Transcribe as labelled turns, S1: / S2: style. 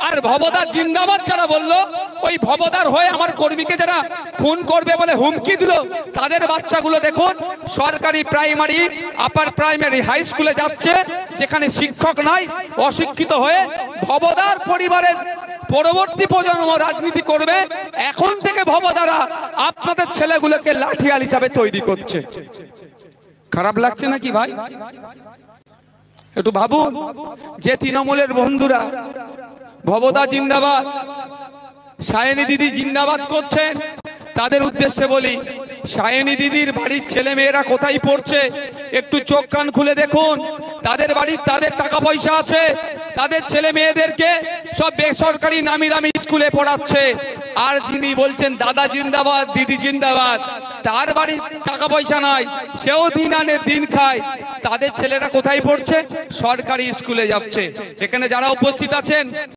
S1: আর ভবদা জিন্দাবাদ যারা বললো, ওই ভবদার হয়ে আমার কর্মীকে যারা খুন করবে বলে হুমকি দিল, তাদের বাচ্চাগুলো দেখুন সরকারি প্রাইমারি, আপার প্রাইমারি, হাই স্কুলে যাচ্ছে, যেখানে শিক্ষক নাই, অশিক্ষিত হয়ে ভবদার পরিবারের পরবর্তী প্রজন্ম রাজনীতি করবে। এখন থেকে ভবদারা আপনাদের ছেলেগুলোকে লাঠিয়াল হিসাবে তৈরি করছে। খারাপ লাগছে নাকি ভাই? একটু ভাবুন। যে তৃণমূলের বন্ধুরা ভবদা জিন্দাবাদ, সায়নী দিদি জিন্দাবাদ করছেন, তাদের উদ্দেশ্যে বলি, সায়নী দিদির বাড়ির ছেলে মেয়েরা কোথায় পড়ছে একটু চোখ কান খুলে দেখুন। তাদের বাড়ির, তাদের টাকা পয়সা আছে, তাদের ছেলে মেয়েদেরকে সব বেসরকারি নামি দামি স্কুলে পড়াচ্ছে। আর যিনি বলছেন দাদা জিন্দাবাদ, দিদি জিন্দাবাদ, তার বাড়ির টাকা পয়সা নাই, সেও দিন আনে দিন খায়, তাদের ছেলেরা কোথায় পড়ছে? সরকারি স্কুলে যাচ্ছে। এখানে যারা উপস্থিত আছেন